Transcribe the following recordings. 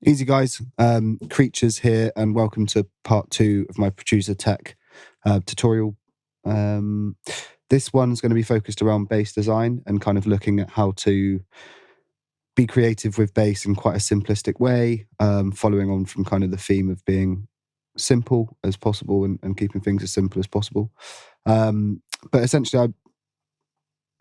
Easy guys, Creatures here, and welcome to part 2 of my Producertech tutorial. This one's going to be focused around bass design and kind of looking at how to be creative with bass in quite a simplistic way, following on from kind of the theme of being simple as possible and keeping things as simple as possible. But essentially,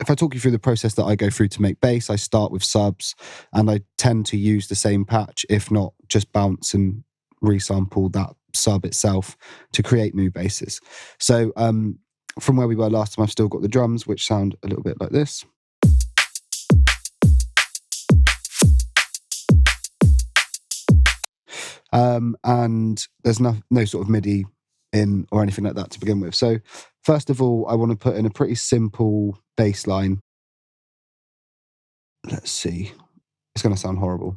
if I talk you through the process that I go through to make bass, I start with subs and I tend to use the same patch, if not just bounce and resample that sub itself to create new basses. So from where we were last time, I've still got the drums, which sound a little bit like this. And there's no sort of MIDI in or anything like that to begin with. So first of all, I want to put in a pretty simple bass line. Let's see. It's going to sound horrible.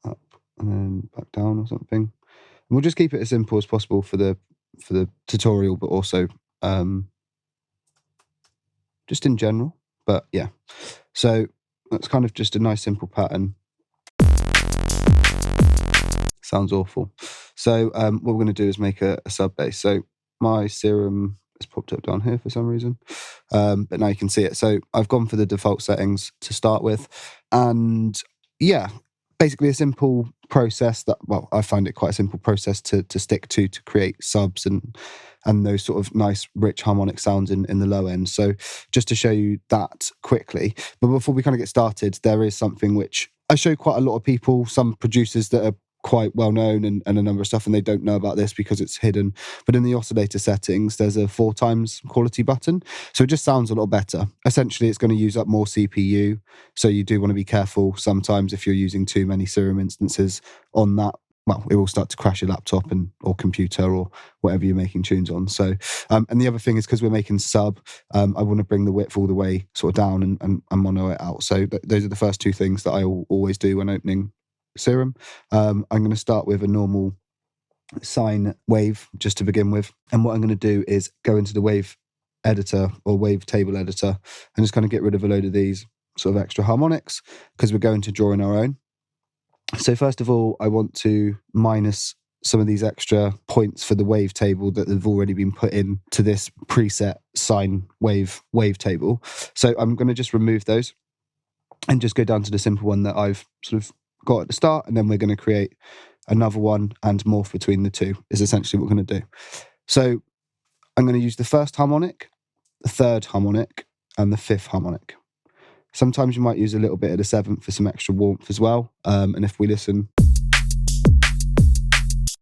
Up and then back down or something. And we'll just keep it as simple as possible for the tutorial, but also just in general. But yeah, so that's kind of just a nice simple pattern. Sounds awful. So what we're going to do is make a sub bass. So my Serum has popped up down here for some reason, but now you can see it. So I've gone for the default settings to start with, and yeah, basically a simple process that, well, I find it quite a simple process to stick to create subs and those sort of nice rich harmonic sounds in the low end. So just to show you that quickly, but before we kind of get started, there is something which I show quite a lot of people, some producers that are quite well known and a number of stuff, and they don't know about this because it's hidden. But in the oscillator settings, there's a 4x quality button, so it just sounds a lot better. Essentially, it's going to use up more CPU, so you do want to be careful sometimes if you're using too many Serum instances on that. Well, it will start to crash your laptop or computer or whatever you're making tunes on. So, and the other thing is, because we're making sub, I want to bring the width all the way sort of down and mono it out. So those are the first two things that I always do when opening Serum. I'm going to start with a normal sine wave just to begin with, and what I'm going to do is go into the wave editor or wavetable editor and just kind of get rid of a load of these sort of extra harmonics, because we're going to draw in our own. So first of all, I want to minus some of these extra points for the wavetable that have already been put in to this preset sine wavetable. So I'm going to just remove those and just go down to the simple one that I've sort of got at the start, and then we're going to create another one and morph between the two is essentially what we're going to do. So I'm going to use the first harmonic, the third harmonic, and the fifth harmonic. Sometimes you might use a little bit of the seventh for some extra warmth as well, and if we listen,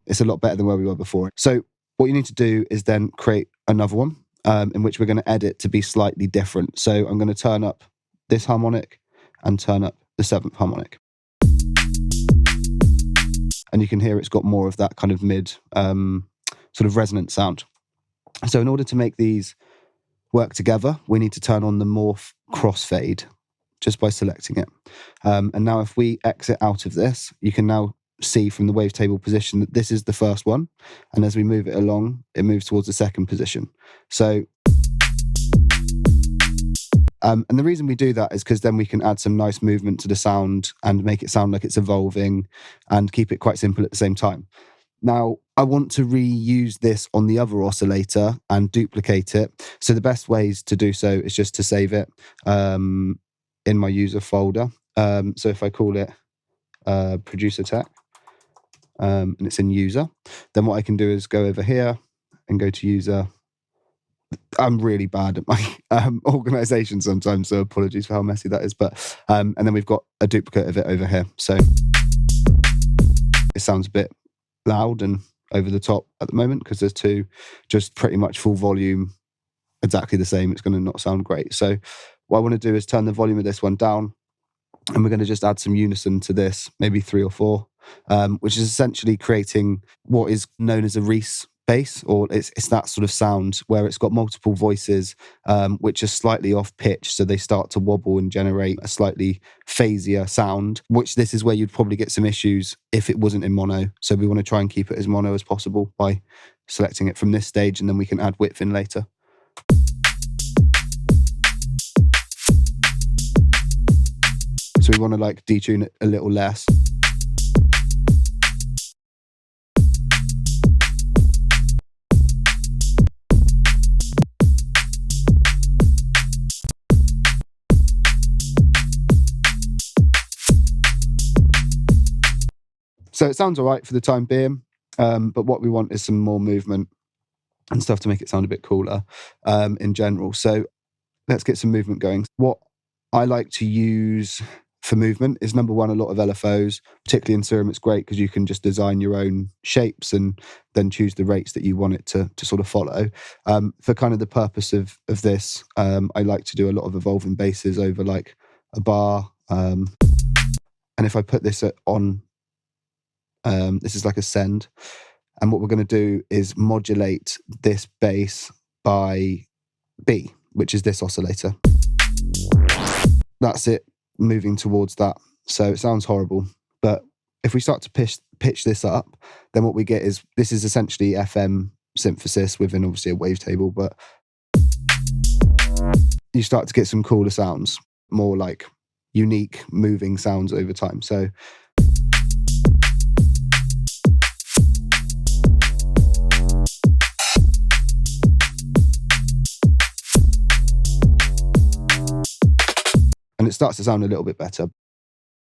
it's a lot better than where we were before. So what you need to do is then create another one in which we're going to edit to be slightly different. So I'm going to turn up this harmonic and turn up the seventh harmonic. And you can hear it's got more of that kind of mid sort of resonant sound. So in order to make these work together, we need to turn on the morph crossfade just by selecting it. And now if we exit out of this, you can now see from the wavetable position that this is the first one. And as we move it along, it moves towards the second position. So and the reason we do that is because then we can add some nice movement to the sound and make it sound like it's evolving and keep it quite simple at the same time. Now, I want to reuse this on the other oscillator and duplicate it. So the best ways to do so is just to save it in my user folder. So if I call it Producertech and it's in user, then what I can do is go over here and go to user. I'm really bad at my organization sometimes, so apologies for how messy that is. But and then we've got a duplicate of it over here. So it sounds a bit loud and over the top at the moment because there's two just pretty much full volume, exactly the same. It's going to not sound great. So what I want to do is turn the volume of this one down, and we're going to just add some unison to this, maybe 3 or 4, which is essentially creating what is known as a Reese bass, or it's that sort of sound where it's got multiple voices which are slightly off pitch, so they start to wobble and generate a slightly phasier sound, which this is where you'd probably get some issues if it wasn't in mono. So we want to try and keep it as mono as possible by selecting it from this stage, and then we can add width in later. So we want to like detune it a little less. So it sounds all right for the time being, but what we want is some more movement and stuff to make it sound a bit cooler in general. So let's get some movement going. What I like to use for movement is, number one, a lot of LFOs, particularly in Serum. It's great because you can just design your own shapes and then choose the rates that you want it to sort of follow. For kind of the purpose of this, I like to do a lot of evolving basses over like a bar. And if I put this on, this is like a send. And what we're going to do is modulate this bass by B, which is this oscillator. That's it, moving towards that. So it sounds horrible, but if we start to pitch this up, then what we get is, this is essentially FM synthesis within obviously a wavetable, but you start to get some cooler sounds, more like unique moving sounds over time. So and it starts to sound a little bit better.